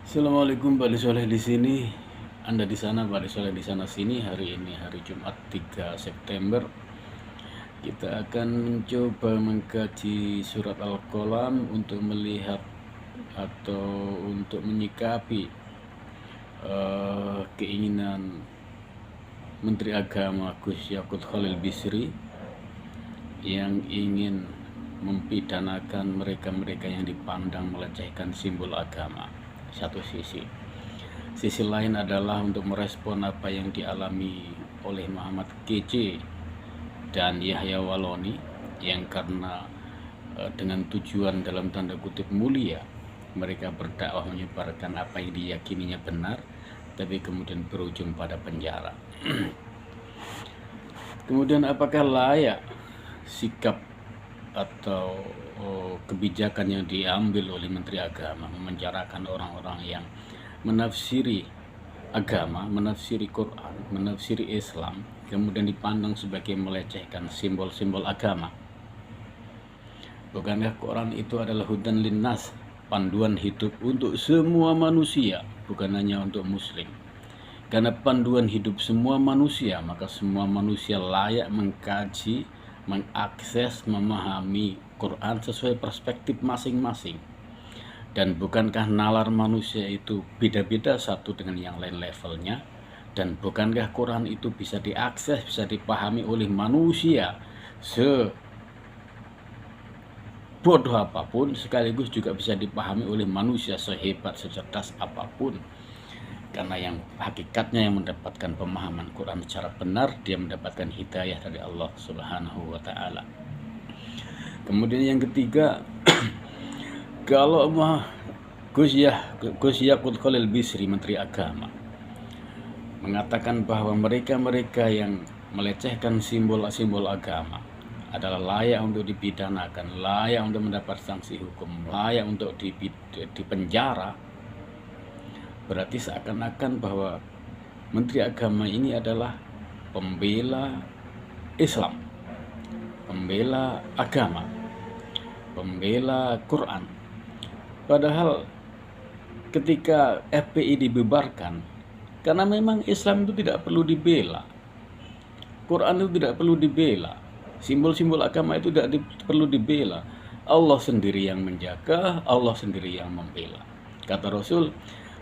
Assalamualaikum, Pak Soleh di sini. Anda di sana, Pak Soleh di sana sini. Hari ini hari Jumat 3 September. Kita akan mencoba mengkaji surat Al-Qalam untuk melihat atau untuk menyikapi keinginan Menteri Agama Gus Yakut Khalil Bisri yang ingin mempidanakan mereka-mereka yang dipandang melecehkan simbol agama. Satu sisi lain adalah untuk merespon apa yang dialami oleh Muhammad KC dan Yahya Waloni yang karena dengan tujuan dalam tanda kutip mulia, mereka berdakwah menyebarkan apa yang diyakininya benar, tapi kemudian berujung pada penjara. Kemudian apakah layak sikap atau kebijakan yang diambil oleh Menteri Agama memenjarakan orang-orang yang menafsiri agama, menafsiri Quran, menafsiri Islam, kemudian dipandang sebagai melecehkan simbol-simbol agama? Bukankah Quran itu adalah hudan linnas, panduan hidup untuk semua manusia, bukan hanya untuk muslim? Karena panduan hidup semua manusia, maka semua manusia layak mengkaji, mengakses, memahami Quran sesuai perspektif masing-masing. Dan bukankah nalar manusia itu beda-beda satu dengan yang lain levelnya? Dan bukankah Quran itu bisa diakses, bisa dipahami oleh manusia sebodoh apapun, sekaligus juga bisa dipahami oleh manusia sehebat, secerdas apapun? Karena yang hakikatnya yang mendapatkan pemahaman Quran secara benar, dia mendapatkan hidayah dari Allah Subhanahu wa Ta'ala. Kemudian yang ketiga, kalau Gus Yakut Khalil Bisri, Menteri Agama, mengatakan bahwa mereka-mereka yang melecehkan simbol-simbol agama adalah layak untuk dipidanakan, layak untuk mendapat sanksi hukum, layak untuk dipenjara, berarti seakan-akan bahwa Menteri Agama ini adalah pembela Islam, pembela agama, pembela Quran. Padahal ketika FPI dibubarkan, karena memang Islam itu tidak perlu dibela, Quran itu tidak perlu dibela, simbol-simbol agama itu tidak perlu dibela. Allah sendiri yang menjaga, Allah sendiri yang membela. Kata Rasul,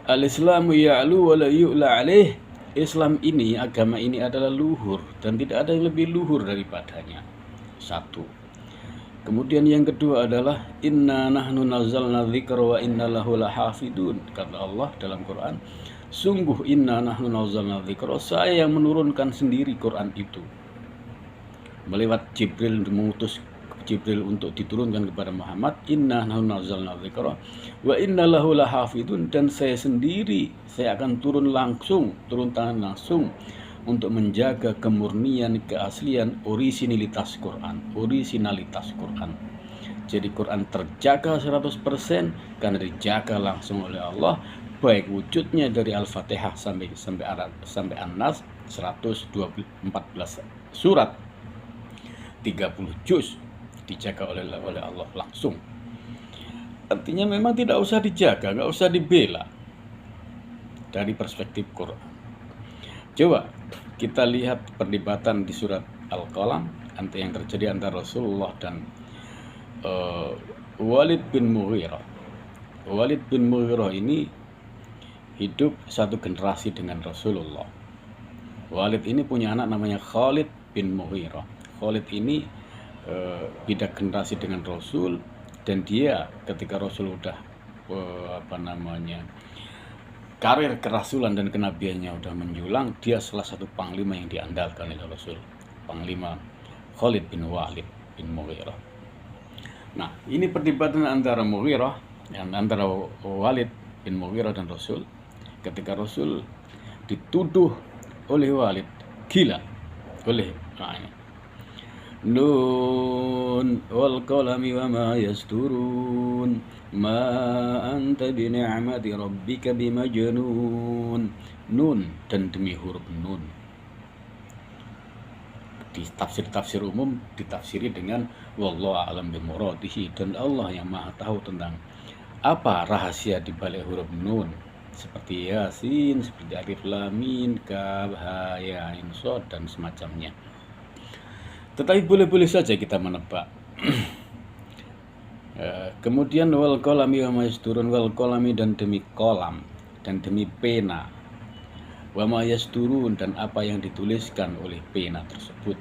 Al-Islamu ya'lu wa la yu'la alaih. Islam ini, agama ini adalah luhur dan tidak ada yang lebih luhur daripadanya. Satu. Kemudian yang kedua adalah inna nahnu nazzalna dzikra wa inna lahu lahafidun. Kata Allah dalam Quran, sungguh inna nahnu nazzalna dzikra, saya yang menurunkan sendiri Quran itu. Melewat Jibril, mengutus Jibril untuk diturunkan kepada Muhammad, inna nahnu nazzalna dzikra wa inna lahu lahafidun, dan saya sendiri, saya akan turun tangan langsung untuk menjaga kemurnian, keaslian, orisinalitas Quran. Jadi Quran terjaga 100% karena dijaga langsung oleh Allah, baik wujudnya dari Al-Fatihah sampai An-Nas, 114 surat, 30 juz dijaga oleh Allah langsung. Artinya memang tidak usah dijaga, nggak usah dibela dari perspektif Quran. Coba kita lihat perdebatan di surat Al-Qalam yang terjadi antara Rasulullah dan Walid bin Mughirah. Walid bin Mughirah ini hidup satu generasi dengan Rasulullah. Walid ini punya anak namanya Khalid bin Mughirah. Khalid ini beda generasi dengan Rasul, dan dia ketika Rasul udah karir kerasulan dan kenabiannya udah menjulang, dia salah satu panglima yang diandalkan oleh Rasul, panglima Khalid bin Walid bin Mughirah. Nah, ini perdebatan antara Walid bin Mughirah dan Rasul, ketika Rasul dituduh oleh Walid gila oleh Nun wal qalami wa ma yasturun ma anta bi ni'mati rabbika bimajnun. Nun, dan demi huruf nun. Di tafsir umum ditafsiri dengan wallahu a'lam bimuradihi, dan Allah yang maha tahu tentang apa rahasia di balik huruf nun. seperti Yasin, seperti Alif Lam Mim, Kaf, Ha, Ya, Ain, Shad dan semacamnya. Tetapi boleh-boleh saja kita menebak. Kemudian wal kolami wa ma yasturun, wal kolami dan demi kolam dan demi pena, wa ma yasturun dan apa yang dituliskan oleh pena tersebut.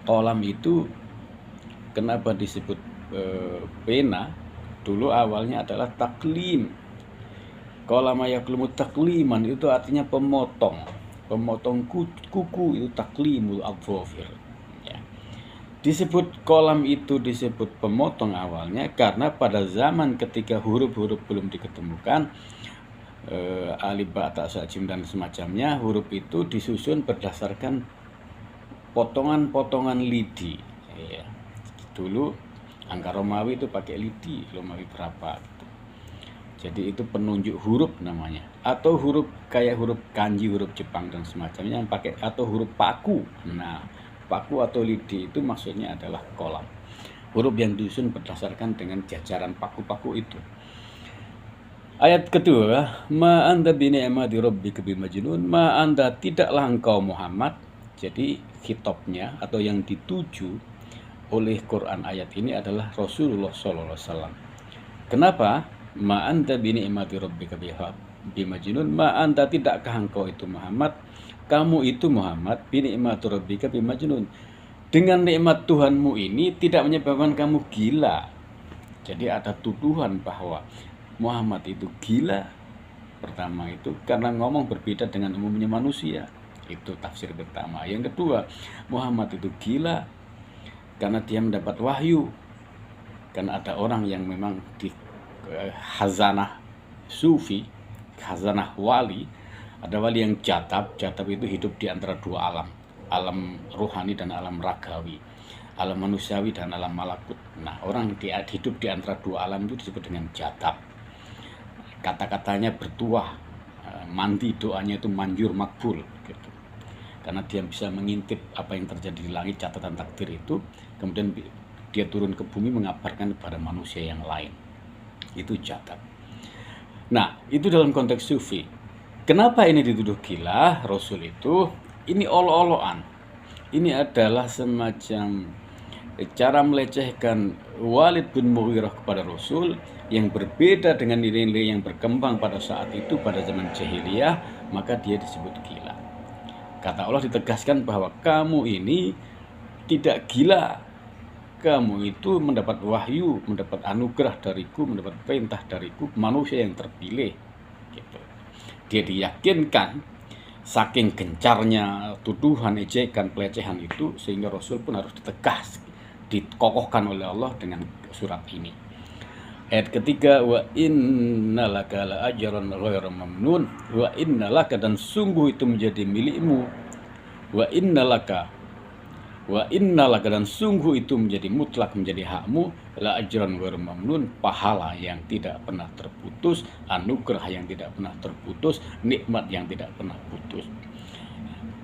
Kolam itu kenapa disebut pena? Dulu awalnya adalah taklim. Kolama yaklumu takliman itu artinya pemotong. Pemotong kuku itu taklimul adhafir. Ya. Disebut kolam itu disebut pemotong awalnya karena pada zaman ketika huruf-huruf belum diketemukan, alif, ba, ta, sa, jim dan semacamnya, huruf itu disusun berdasarkan potongan-potongan lidi. Ya. Dulu angka Romawi itu pakai lidi, Romawi berapa gitu. Jadi itu penunjuk huruf namanya, atau huruf kayak huruf kanji, huruf Jepang dan semacamnya yang pakai, atau huruf paku. Nah, paku atau lidi itu maksudnya adalah kolam. Huruf yang disusun berdasarkan dengan jajaran paku-paku itu. Ayat kedua, ma anta bi ni'mati rabbika bimajnun, ma anta tidaklah engkau Muhammad. Jadi khitabnya atau yang dituju oleh Quran ayat ini adalah Rasulullah SAW. Kenapa? Ma anta bi ni'mati rabbika bimajnun, ma anta tidakkah engkau itu Muhammad, kamu itu Muhammad, bi ni'mati rabbika bimajnun, dengan nikmat Tuhanmu ini tidak menyebabkan kamu gila. Jadi ada tuduhan bahwa Muhammad itu gila. Pertama itu karena ngomong berbeda dengan umumnya manusia. Itu tafsir pertama. Yang kedua, Muhammad itu gila karena dia mendapat wahyu. Karena ada orang yang memang di khazanah sufi, khazanah wali, ada wali yang jatab itu hidup di antara dua alam, alam ruhani dan alam ragawi, alam manusiawi dan alam malakut. Nah, orang hidup di antara dua alam itu disebut dengan jatab. Kata-katanya bertuah, mandi doanya itu manjur makbul gitu. Karena dia bisa mengintip apa yang terjadi di langit, catatan takdir itu, kemudian dia turun ke bumi mengabarkan kepada manusia yang lain. Itu jatab. Nah, itu dalam konteks sufi. Kenapa ini dituduh gila? Rasul itu ini olo-oloan. Ini adalah semacam cara melecehkan Walid bin Mughirah kepada Rasul yang berbeda dengan nilai-nilai yang berkembang pada saat itu, pada zaman jahiliyah, maka dia disebut gila. Kata Allah ditegaskan bahwa kamu ini tidak gila. Kamu itu mendapat wahyu, mendapat anugerah dariku, mendapat perintah dariku, manusia yang terpilih. Gitu. Dia diyakinkan saking gencarnya tuduhan, ejekan, pelecehan itu, sehingga Rasul pun harus ditegas, dikokohkan oleh Allah dengan surat ini. Ayat ketiga, wa innalaka la ajran ghairu mamnun, wa innalaka dan sungguh itu menjadi milikmu, wa innalaka dan sungguh itu menjadi mutlak, menjadi hakmu, la ajran ghairu mamnun, pahala yang tidak pernah terputus, anugerah yang tidak pernah terputus, nikmat yang tidak pernah putus.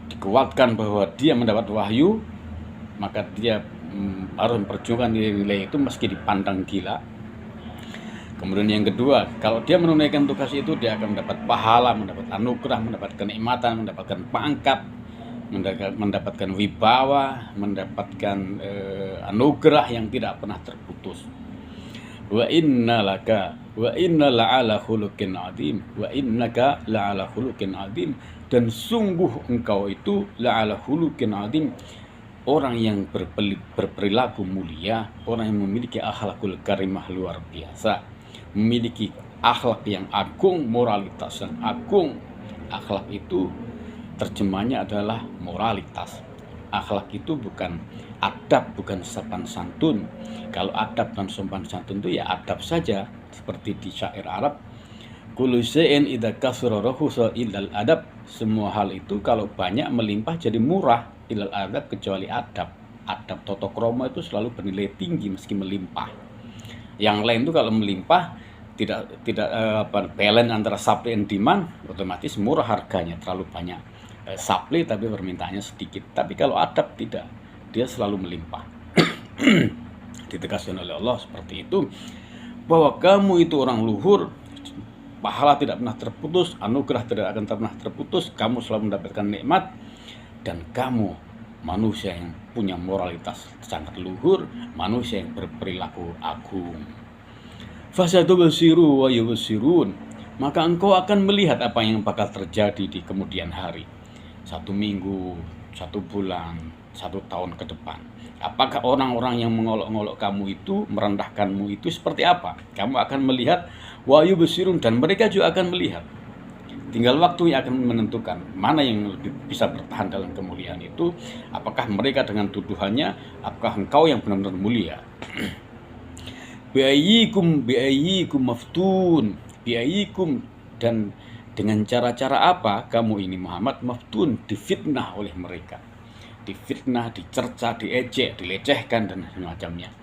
Dikuatkan bahwa dia mendapat wahyu, maka dia harus memperjuangkan nilai-nilai itu meski dipandang gila. Kemudian yang kedua, kalau dia menunaikan tugas itu, dia akan mendapat pahala, mendapat anugerah, mendapat kenikmatan, mendapatkan pangkat, mendapatkan wibawa, mendapatkan anugerah yang tidak pernah terputus. Wa innaka la'ala khuluqin azim, wa innaka la'ala khuluqin azim, dan sungguh engkau itu la'ala khuluqin azim, orang yang berperilaku mulia, orang yang memiliki akhlakul karimah luar biasa, memiliki akhlak yang agung, moralitas yang agung. Akhlak itu terjemahnya adalah moralitas. Akhlak itu bukan adab, bukan sopan santun. Kalau adab dan sopan santun itu ya adab saja, seperti di syair Arab, kullu syai'in idza kasura rahusa illal adab. Semua hal itu kalau banyak melimpah jadi murah, illal adab, kecuali adab. Adab tata krama itu selalu bernilai tinggi meski melimpah. Yang lain itu kalau melimpah tidak balance antara supply and demand, otomatis murah harganya, terlalu banyak supply tapi permintaannya sedikit. Tapi kalau adab tidak, dia selalu melimpah. Ditegaskan oleh Allah seperti itu, bahwa kamu itu orang luhur, pahala tidak pernah terputus, anugerah tidak akan pernah terputus, kamu selalu mendapatkan nikmat, dan kamu manusia yang punya moralitas sangat luhur, manusia yang berperilaku agung. Fasatubsiru wa yubsirun, maka engkau akan melihat apa yang bakal terjadi di kemudian hari, 1 minggu, 1 bulan, 1 tahun ke depan. Apakah orang-orang yang mengolok-ngolok kamu itu, merendahkanmu itu seperti apa? Kamu akan melihat wa yubsirun, dan mereka juga akan melihat. Tinggal waktu yang akan menentukan mana yang lebih bisa bertahan dalam kemuliaan itu. Apakah mereka dengan tuduhannya, apakah engkau yang benar-benar mulia. Bi'ayyikum maftun, bi'ayyikum, dan dengan cara-cara apa kamu ini Muhammad maftun, difitnah oleh mereka, difitnah, dicerca, diejek, dilecehkan dan semacamnya.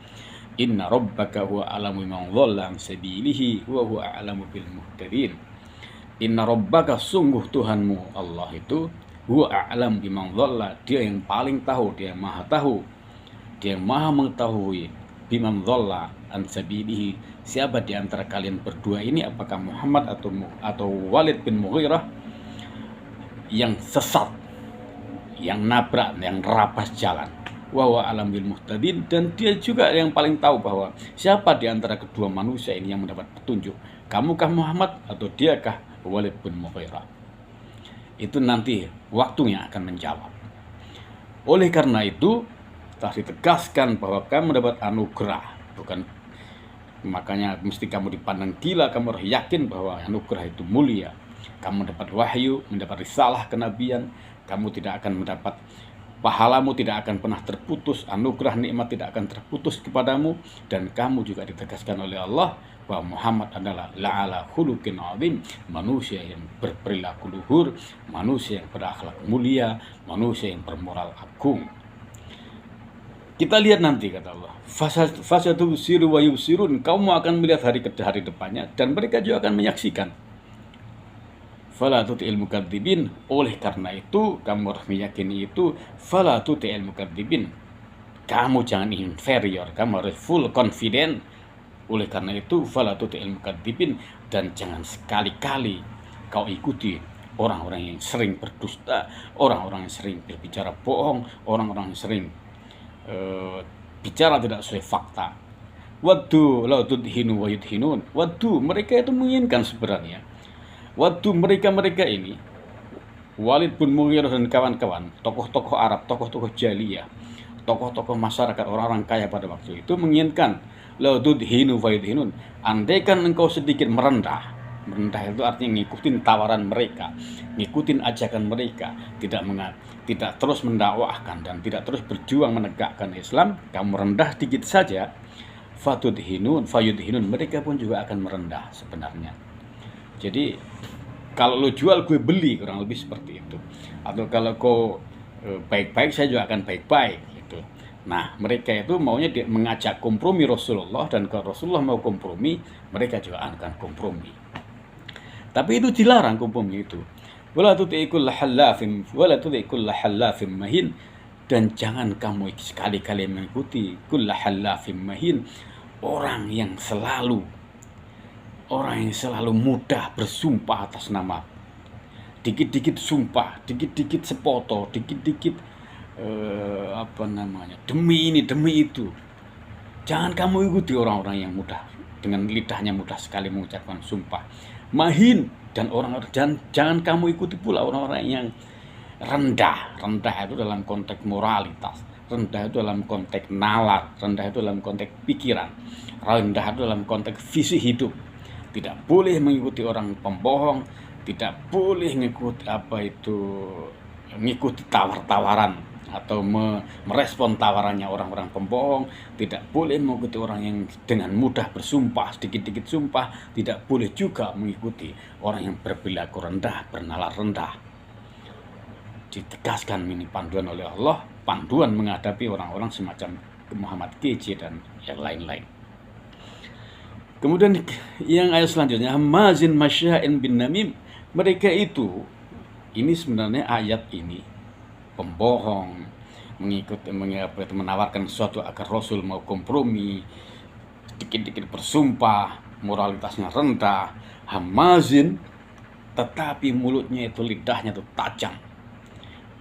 Inna rabbaka huwa a'lamu biman dhalla an sabilihi wa huwa a'lamu bil muhtadin. Inna rabbaka, sungguh Tuhanmu Allah itu, huwa a'lam biman dhalla, dia yang paling tahu, dia yang maha tahu, dia yang maha mengetahui, biman dhalla an sabilihi, siapa di antara kalian berdua ini, apakah Muhammad atau Walid bin Mughirah, yang sesat, yang nabrak, yang rabas jalan. Wa huwa a'lam bil muhtadin, dan dia juga yang paling tahu bahwa siapa di antara kedua manusia ini yang mendapat petunjuk, kamukah Muhammad atau diakah Walid bin Mughirah. Itu nanti waktunya akan menjawab. Oleh karena itu telah ditegaskan bahwa kamu mendapat anugerah, bukan makanya mesti kamu dipandang gila, kamu harus yakin bahwa anugerah itu mulia. Kamu mendapat wahyu, mendapat risalah kenabian, kamu tidak akan mendapat, pahalamu tidak akan pernah terputus, anugerah nikmat tidak akan terputus kepadamu, dan kamu juga ditegaskan oleh Allah bahwa Muhammad adalah la'ala khuluqin azim, manusia yang berperilaku luhur, manusia yang berakhlak mulia, manusia yang bermoral agung. Kita lihat nanti, kata Allah, fasatubsiru wa yubsirun, kamu akan melihat hari depannya, dan mereka juga akan menyaksikan. Fala tuti'il mukadzibin, oleh karena itu kamu harus meyakini itu. Fala tuti'il mukadzibin, kamu jangan inferior, kamu harus full confident. Oleh karena itu fala tuti'il mukadzibin, dan jangan sekali-kali kau ikuti orang-orang yang sering berdusta, orang-orang yang sering berbicara bohong, orang-orang yang sering bicara tidak sesuai fakta. Waddu la tudhinu wa yudhinun, waddu, mereka itu menginginkan sebenarnya, waktu mereka ini, Walid bin Mughirah dan kawan-kawan, tokoh-tokoh Arab, tokoh-tokoh jahiliyah, tokoh-tokoh masyarakat, orang-orang kaya pada waktu itu menginginkan la tudhinu wa yudhinun, andaikan engkau sedikit merendah itu artinya ngikutin tawaran mereka, ngikutin ajakan mereka, tidak terus mendakwahkan dan tidak terus berjuang menegakkan Islam, kamu rendah dikit saja, fayudhinun, mereka pun juga akan merendah sebenarnya. Jadi kalau lo jual gue beli, kurang lebih seperti itu. Atau kalau kau baik-baik, saya juga akan baik-baik gitu. Nah, mereka itu maunya mengajak kompromi Rasulullah, dan kalau Rasulullah mau kompromi, mereka juga akan kompromi. Tapi itu dilarang kompromi itu. Wala tuti'i kulla hallafin mahin, dan jangan kamu sekali-kali mengikuti kulla hallafin mahin, orang yang selalu mudah bersumpah atas nama, dikit-dikit sumpah, dikit-dikit sepoto, dikit-dikit demi ini demi itu. Jangan kamu ikuti orang-orang yang mudah, dengan lidahnya mudah sekali mengucapkan sumpah. Mahin, dan jangan kamu ikuti pula orang-orang yang rendah itu dalam konteks moralitas, rendah itu dalam konteks nalar, rendah itu dalam konteks pikiran, rendah itu dalam konteks visi hidup. Tidak boleh mengikuti orang pembohong, tidak boleh mengikuti tawar-tawaran atau merespon tawarannya orang-orang pembohong, tidak boleh mengikuti orang yang dengan mudah bersumpah, sedikit-sedikit sumpah, tidak boleh juga mengikuti orang yang berperilaku rendah, bernalar rendah. Ditegaskan ini panduan oleh Allah, panduan menghadapi orang-orang semacam Muhammad KJ dan yang lain-lain. Kemudian yang ayat selanjutnya, hamazin masya'in bin namim, mereka itu, ini sebenarnya ayat ini pembohong, menawarkan sesuatu agar Rasul mau kompromi, dikit-dikit bersumpah, moralitasnya rendah, hamazin, tetapi mulutnya itu, lidahnya itu tajam,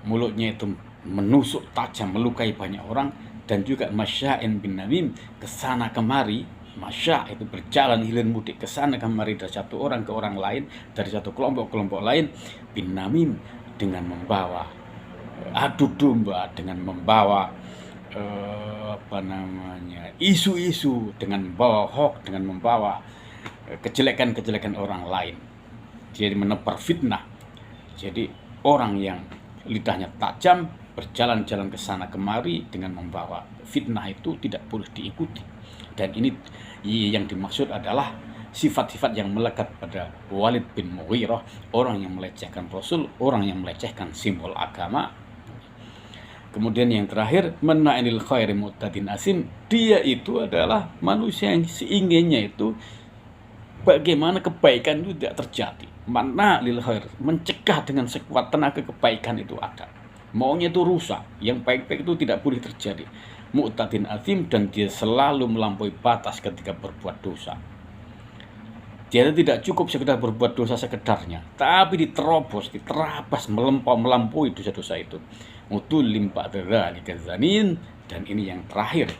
mulutnya itu menusuk tajam, melukai banyak orang. Dan juga masya'in bin namim, kesana kemari. Masya itu berjalan hilir mudik kesana kemari dari satu orang ke orang lain, dari satu kelompok lain. Bin namim, dengan membawa adu domba, dengan membawa isu-isu, dengan membawa hoax, dengan membawa kejelekan-kejelekan orang lain. Jadi menebar fitnah. Jadi orang yang lidahnya tajam, berjalan-jalan ke sana kemari dengan membawa fitnah, itu tidak boleh diikuti. Dan ini yang dimaksud adalah sifat-sifat yang melekat pada Walid bin Mughirah, orang yang melecehkan Rasul, orang yang melecehkan simbol agama. Kemudian yang terakhir, manna'inil khairi mu'tadin asim, dia itu adalah manusia yang seinginnya itu bagaimana kebaikan itu tidak terjadi. Manna'inil khair, mencegah dengan sekuat tenaga kebaikan itu ada. Maunya itu rusak, yang baik-baik itu tidak boleh terjadi. Mu'tadin asim, dan dia selalu melampaui batas ketika berbuat dosa. Dia tidak cukup sekedar berbuat dosa sekedarnya, tapi diterobos, diterabas, melampaui dosa-dosa itu. Mutulim ba'da dzalika zanin. Dan ini yang terakhir,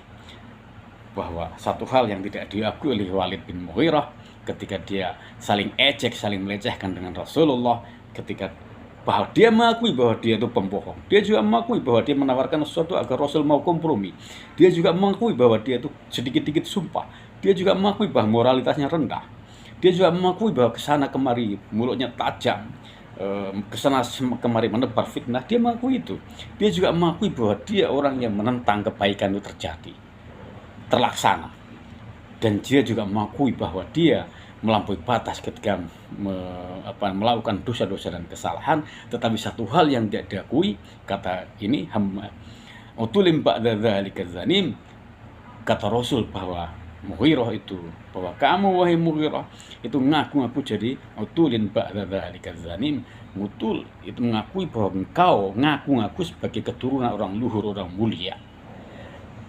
bahwa satu hal yang tidak diakui oleh Walid bin Mughirah ketika dia saling ejek, saling melecehkan dengan Rasulullah, ketika bahwa dia mengakui bahwa dia itu pembohong. Dia juga mengakui bahwa dia menawarkan sesuatu agar Rasul mau kompromi. Dia juga mengakui bahwa dia itu sedikit-sedikit sumpah. Dia juga mengakui bahwa moralitasnya rendah. Dia juga mengakui bahwa kesana kemari mulutnya tajam, kesana kemari menebar fitnah. Dia mengakui itu. Dia juga mengakui bahwa dia orang yang menentang kebaikan itu terjadi, terlaksana. Dan dia juga mengakui bahwa dia melampaui batas ketika melakukan dosa-dosa dan kesalahan. Tetapi satu hal yang tidak diakui, kata ini, utulim ba'da dzalika zanim, kata Rasul bahwa Mughirah itu, bahwa kamu wahai Mughirah itu ngaku-ngaku jadi utulin ba'da dzalika zanim. Mutul itu mengakui bahwa engkau ngaku-ngaku sebagai keturunan orang luhur, orang mulia.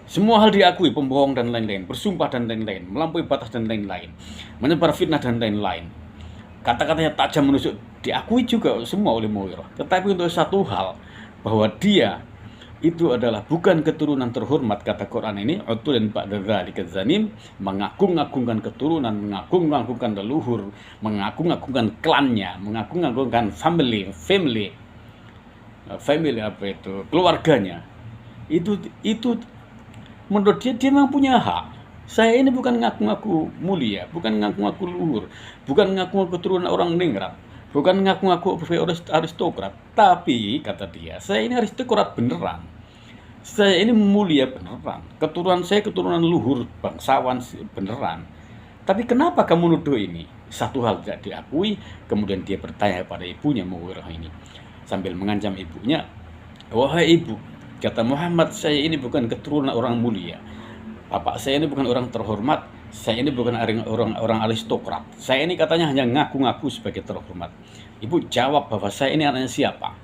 Semua hal diakui, pembohong dan lain-lain, bersumpah dan lain-lain, melampaui batas dan lain-lain, menyebar fitnah dan lain-lain. Kata-katanya tajam menusuk, diakui juga semua oleh Mughirah. Tetapi untuk satu hal, bahwa dia itu adalah bukan keturunan terhormat, kata Quran ini, utulin ba'da dzalika zanim, mengagung-agungkan keturunan, mengagung-agungkan leluhur, mengagung-agungkan klannya, mengagung-agungkan family apa itu, keluarganya. Itu menurut dia memang punya hak. Saya ini bukan ngaku-ngaku mulia, bukan ngaku-ngaku luhur, bukan ngaku-ngaku keturunan orang ningrat, bukan ngaku-ngaku aristokrat. Tapi, kata dia, saya ini aristokrat beneran. Saya ini mulia beneran. Keturunan saya keturunan luhur, bangsawan beneran. Tapi kenapa kamu nuduh ini? Satu hal tidak diakui. Kemudian dia bertanya pada ibunya, Mughirah ini, sambil mengancam ibunya, wahai ibu, kata Muhammad, saya ini bukan keturunan orang mulia. Bapak saya ini bukan orang terhormat. Saya ini bukan orang aristokrat. Saya ini katanya hanya ngaku-ngaku sebagai terhormat. Ibu jawab bahwa saya ini anaknya siapa?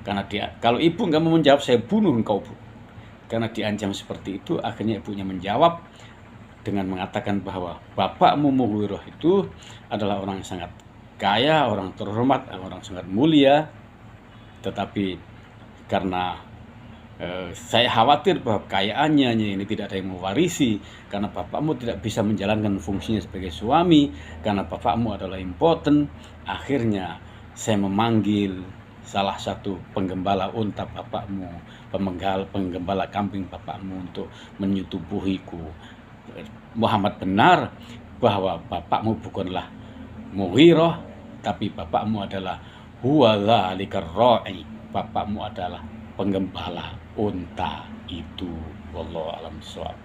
Karena kalau ibu nggak mau menjawab, saya bunuh engkau, Bu. Karena diancam seperti itu, akhirnya ibunya menjawab dengan mengatakan bahwa bapakmu Mughirah itu adalah orang yang sangat kaya, orang terhormat, orang sangat mulia. Tetapi karena saya khawatir bahwa kekayaannya ini tidak ada yang mewarisi, karena bapakmu tidak bisa menjalankan fungsinya sebagai suami, karena bapakmu adalah impoten. Akhirnya saya memanggil salah satu penggembala unta bapakmu, penggembala kambing bapakmu untuk menyetubuhiku. Muhammad benar bahwa bapakmu bukanlah Mughirah, tapi bapakmu adalah huwa dzalikar ra'i. Bapakmu adalah penggembala unta itu. Wallahu a'lam bishawab.